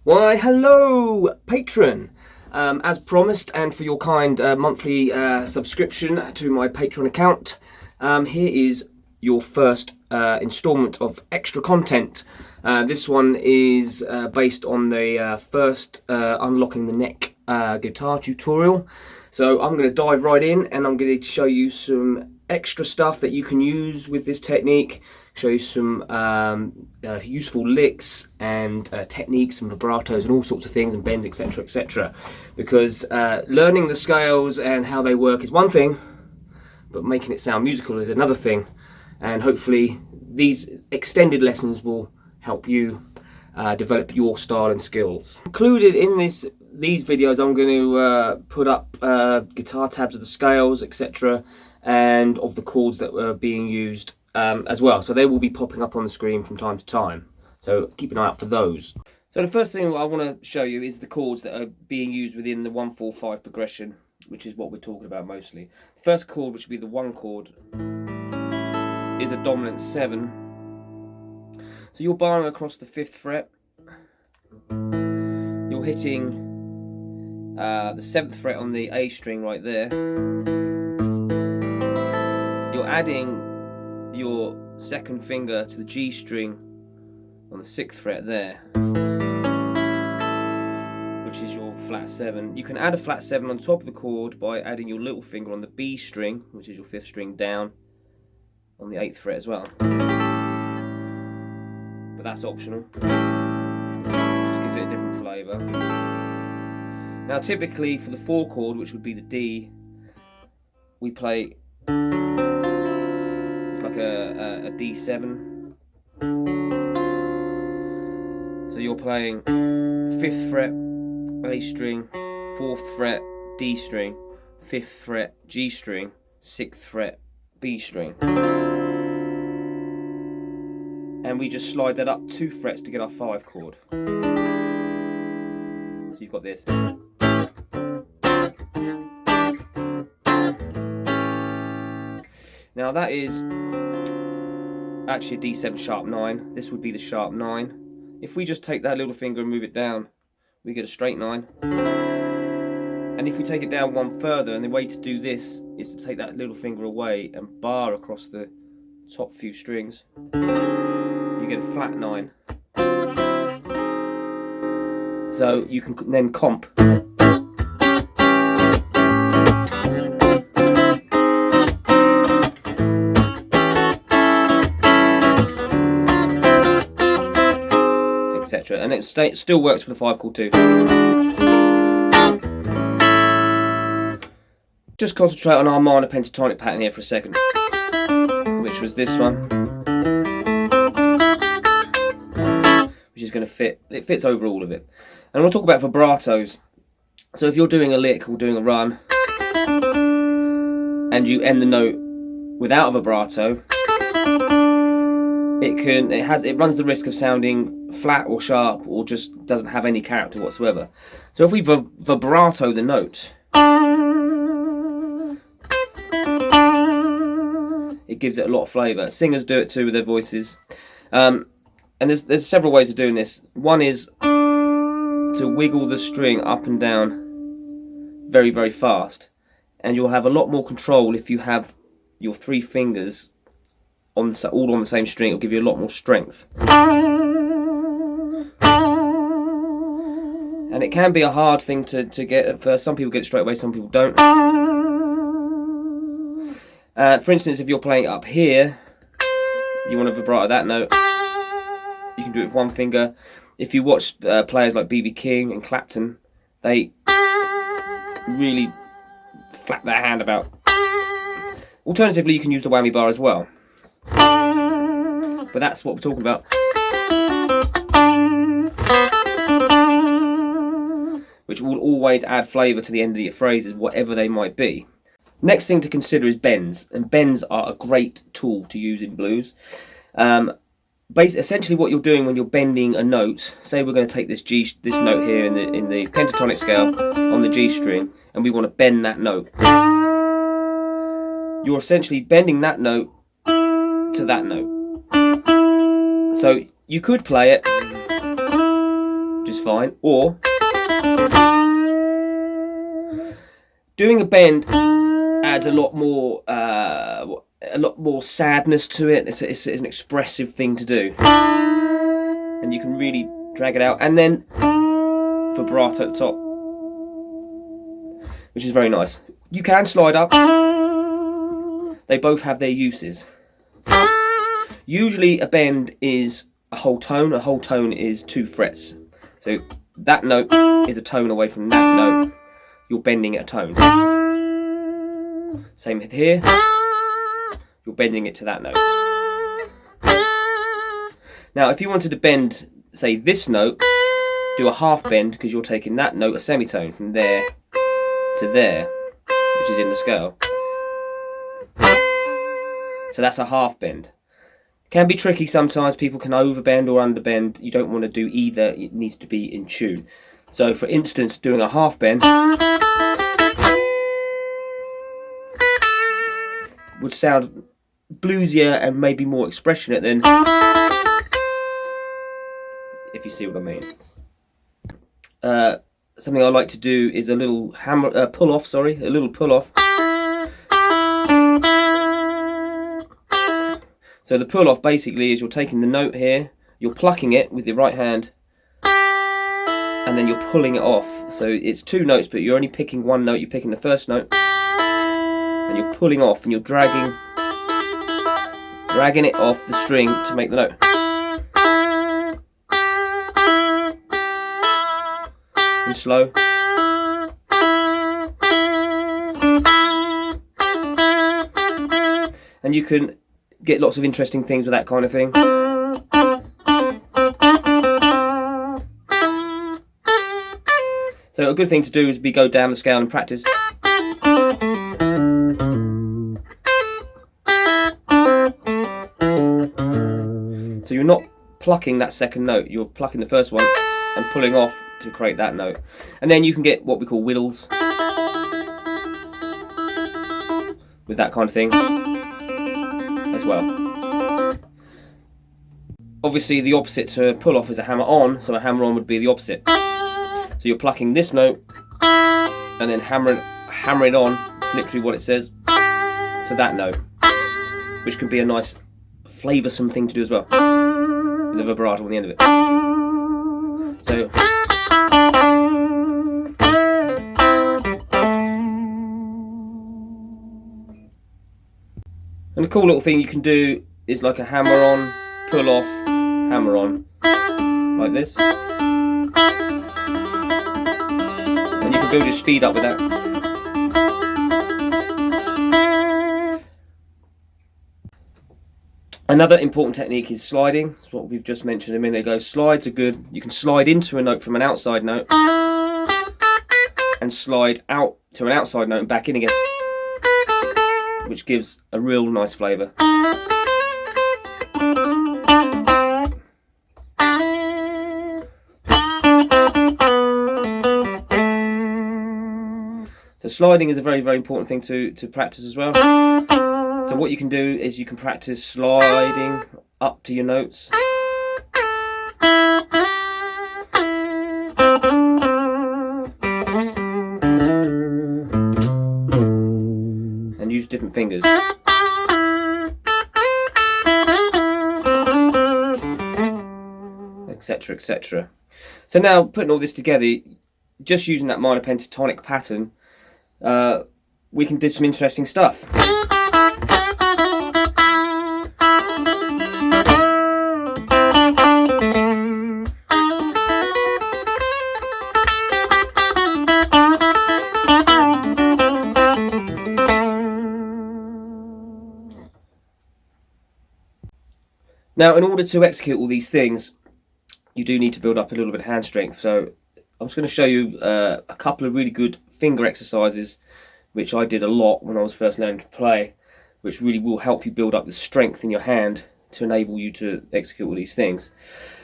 Why, hello, patron! As promised, and for your kind monthly subscription to my Patreon account, here is your first instalment of extra content. This one is based on the first Unlocking the Neck guitar tutorial. So I'm going to dive right in and I'm going to show you some extra stuff that you can use with this technique, show you some useful licks and techniques and vibratos and all sorts of things and bends, etc, etc. Because learning the scales and how they work is one thing, but making it sound musical is another thing. And hopefully these extended lessons will help you develop your style and skills. Included in these videos, I'm going to put up guitar tabs of the scales, etc, and of the chords that were being used as well. So they will be popping up on the screen from time to time. So keep an eye out for those. So the first thing I want to show you is the chords that are being used within the 1-4-5 progression, which is what we're talking about mostly. The first chord, which would be the 1 chord, is a dominant 7. So you're barring across the 5th fret. You're hitting the 7th fret on the A string right there. You're adding your 2nd finger to the G string on the 6th fret there, which is your flat 7. You can add a flat 7 on top of the chord by adding your little finger on the B string, which is your 5th string down, on the 8th fret as well. But that's optional. Just give it a different flavour. Now typically for the 4 chord, which would be the D, we play, it's like a D7. So you're playing 5th fret, A string, 4th fret, D string, 5th fret, G string, 6th fret, B string. And we just slide that up 2 frets to get our 5 chord. So you've got this. Now that is actually a D7 sharp 9. This would be the sharp 9. If we just take that little finger and move it down, we get a straight 9. And if we take it down one further, and the way to do this is to take that little finger away and bar across the top few strings, you get a flat 9. So you can then comp. Etc. And it still works for the 5 chord too. Just concentrate on our minor pentatonic pattern here for a second, which was this one, which is going to fit. It fits over all of it. And we'll talk about vibratos. So if you're doing a lick or doing a run, and you end the note without a vibrato, it runs the risk of sounding flat or sharp, or just doesn't have any character whatsoever. So if we vibrato the note, it gives it a lot of flavour. Singers do it too with their voices. And there's several ways of doing this. One is to wiggle the string up and down very, very fast. And you'll have a lot more control if you have your 3 fingers all on the same string. It'll give you a lot more strength. And it can be a hard thing to get at first. Some people get it straight away, some people don't. For instance, if you're playing it up here, you want to vibrato that note, you can do it with 1 finger. If you watch players like B.B. King and Clapton, they really flap their hand about. Alternatively, you can use the whammy bar as well. But that's what we're talking about. Which will always add flavour to the end of your phrases, whatever they might be. Next thing to consider is bends, and bends are a great tool to use in blues. Essentially what you're doing when you're bending a note, say we're going to take this note here in the pentatonic scale on the G string, and we want to bend that note. You're essentially bending that note to that note. So you could play it which is fine. Or doing a bend adds a lot more sadness to it. It's an expressive thing to do, and you can really drag it out. And then vibrato at the top, which is very nice. You can slide up. They both have their uses. Usually a bend is a whole tone. A whole tone is 2 frets. So that note is a tone away from that note. You're bending it a tone. Same with here. You're bending it to that note. Now, if you wanted to bend, say, this note, do a half bend, because you're taking that note, a semitone, from there to there, which is in the scale. So that's a half bend. Can be tricky sometimes. People can overbend or underbend. You don't want to do either. It needs to be in tune. So, for instance, doing a half bend would sound bluesier and maybe more expressionate than, if you see what I mean. Something I like to do is a little pull off. A little pull off. So the pull off basically is you're taking the note here, you're plucking it with your right hand, and then you're pulling it off. So it's 2 notes, but you're only picking 1 note. You're picking the first note, and you're pulling off, and you're dragging it off the string to make the note. And slow. And you can get lots of interesting things with that kind of thing. So a good thing to do is go down the scale and practice. So you're not plucking that second note, you're plucking the first one and pulling off to create that note. And then you can get what we call whittles with that kind of thing as well. Obviously the opposite to pull off is a hammer on, so a hammer on would be the opposite. So you're plucking this note and then hammering on, it's literally what it says, to that note, which can be a nice flavoursome thing to do as well, with a vibrato on the end of it. So and a cool little thing you can do is like a hammer on, pull off, hammer on, like this. And you can build your speed up with that. Another important technique is sliding. That's what we've just mentioned a minute ago. Slides are good. You can slide into a note from an outside note and slide out to an outside note and back in again, which gives a real nice flavour. So sliding is a very, very important thing to practice as well. So what you can do is you can practice sliding up to your notes. And use different fingers. Etc, etc. So now, putting all this together, just using that minor pentatonic pattern, we can do some interesting stuff. Now, in order to execute all these things, you do need to build up a little bit of hand strength. So I'm just going to show you a couple of really good finger exercises, which I did a lot when I was first learning to play, which really will help you build up the strength in your hand to enable you to execute all these things.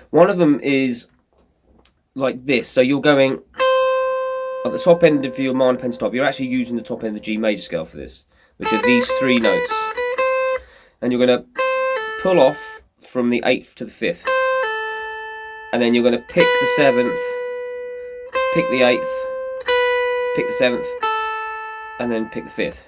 One of them is like this. So you're going at the top end of your minor pentatonic. You're actually using the top end of the G major scale for this, which are these 3 notes. And you're going to pull off from the 8th to the 5th. And then you're going to pick the 7th pick the 8th, pick the 7th, and then pick the 5th.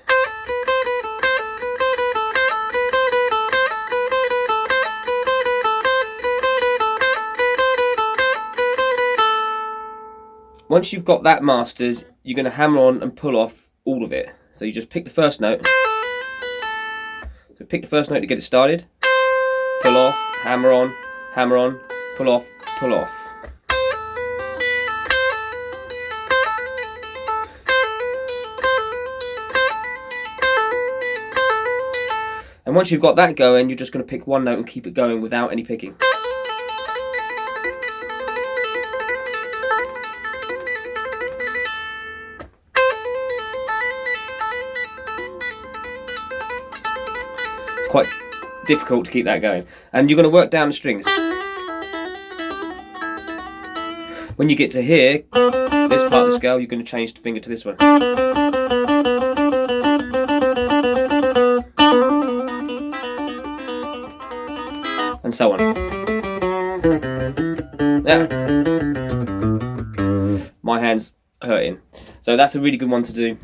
Once you've got that mastered, you're going to hammer on and pull off all of it. So you just pick the first note. So pick the first note to get it started. Pull off, hammer on, pull off, pull off. And once you've got that going, you're just going to pick one note and keep it going without any picking. It's quite difficult to keep that going. And you're going to work down the strings. When you get to here, this part of the scale, you're going to change the finger to this one. And so on. Yeah. My hand's hurting. So that's a really good one to do.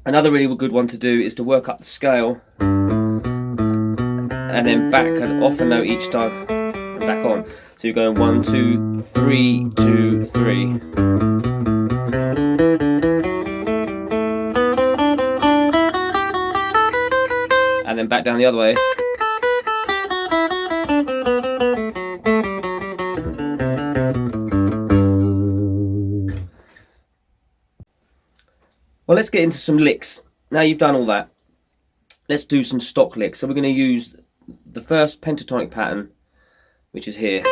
Another really good one to do is to work up the scale and then back and off a note each time and back on. So you're going 1, 2, 3, 2, 3. And then back down the other way. Well, let's get into some licks. Now you've done all that, let's do some stock licks. So we're going to use the first pentatonic pattern, which is here.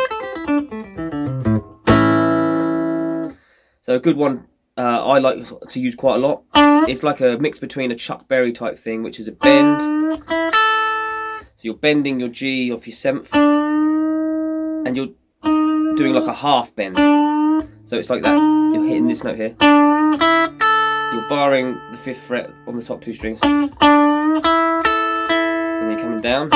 So a good one I like to use quite a lot. It's like a mix between a Chuck Berry type thing, which is a bend. So you're bending your G off your 7th, and you're doing like a half bend. So it's like that. You're hitting this note here. You're barring the 5th fret on the top 2 strings. And then you're coming down.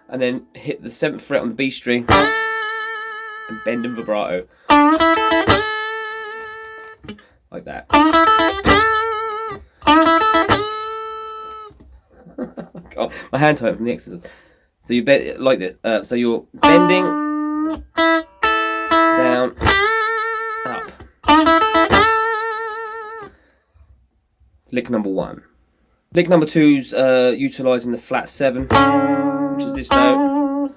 And then hit the 7th fret on the B string. And bend and vibrato. Like that. God, my hand's hurt from the exercise. So you bend like this. So you're bending down, up. Lick number 1. Lick number 2's utilising the flat 7, which is this note.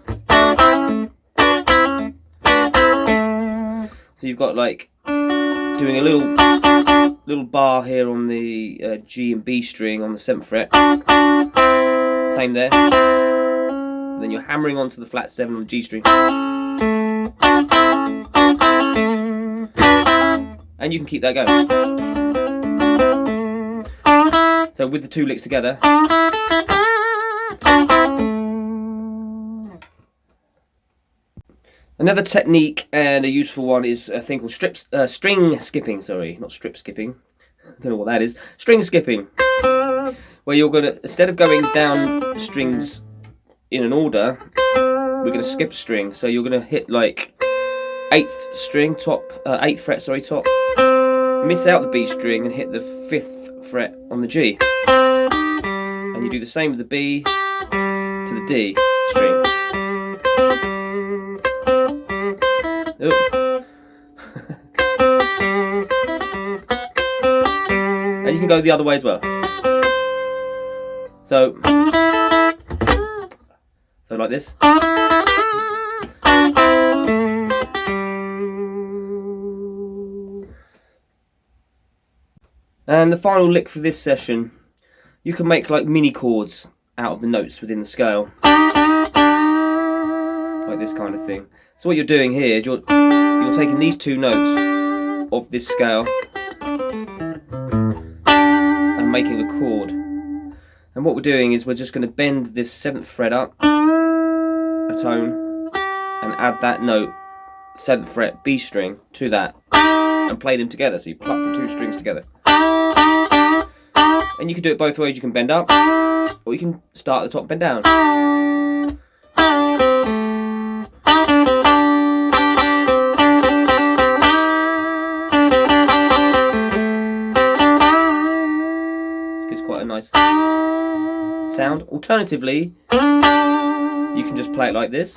So you've got like doing a little bar here on the G and B string on the 7th fret. Same there. And then you're hammering onto the flat 7 on the G string. And you can keep that going. So with the 2 licks together. Another technique and a useful one is a thing called string skipping. Sorry, not strip skipping. I don't know what that is. String skipping, where you're gonna, instead of going down strings in an order, we're gonna skip a string. So you're gonna hit like 8th string top, 8th fret. Sorry, top. Miss out the B string and hit the 5th fret on the G. And you do the same with the B to the D string. And you can go the other way as well. So like this. And the final lick for this session, you can make like mini chords out of the notes within the scale. Like this kind of thing. So what you're doing here is you're taking these 2 notes of this scale and making a chord. And what we're doing is we're just going to bend this 7th fret up a tone and add that note, 7th fret B string, to that and play them together. So you pluck the 2 strings together. And you can do it both ways. You can bend up or you can start at the top and bend down. sound. Alternatively, you can just play it like this.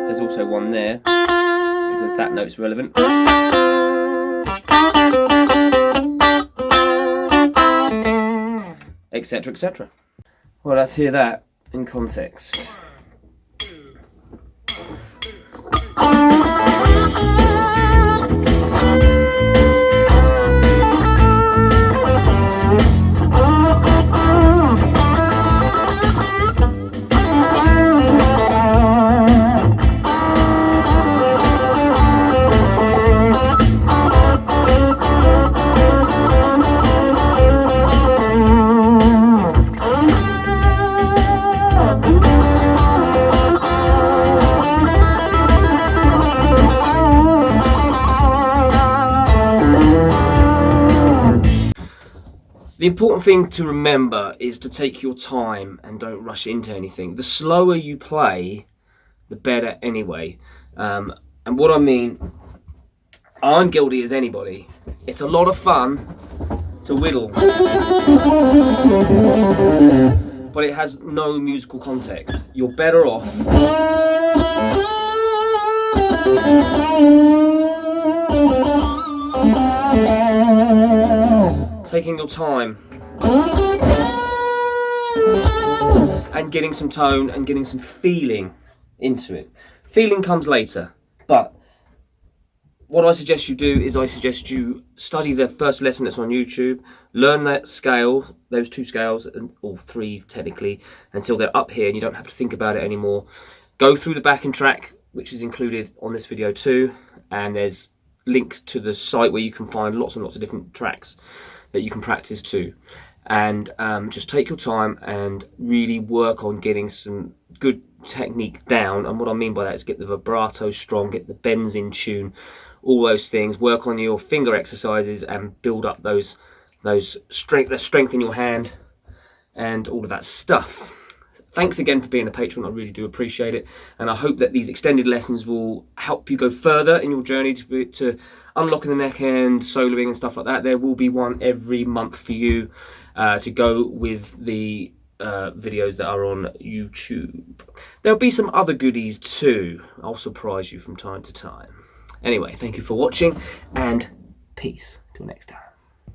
There's also one there, because that note's relevant. Etc, etc. Well, let's hear that in context. The important thing to remember is to take your time and don't rush into anything. The slower you play, the better anyway. And what I mean, I'm guilty as anybody. It's a lot of fun to whittle, but it has no musical context. You're better off taking your time and getting some tone and getting some feeling into it. Feeling comes later, but what I suggest you do is I suggest you study the first lesson that's on YouTube, learn that scale, those 2 scales, or 3 technically, until they're up here and you don't have to think about it anymore. Go through the backing track, which is included on this video too, and there's links to the site where you can find lots and lots of different tracks that you can practice to. And just take your time and really work on getting some good technique down. And what I mean by that is get the vibrato strong, get the bends in tune, all those things. Work on your finger exercises and build up the strength in your hand and all of that stuff. Thanks again for being a patron. I really do appreciate it, and I hope that these extended lessons will help you go further in your journey to unlocking the neck end, soloing and stuff like that. There will be one every month for you to go with the videos that are on YouTube. There'll be some other goodies too. I'll surprise you from time to time. Anyway, thank you for watching, and peace till next time.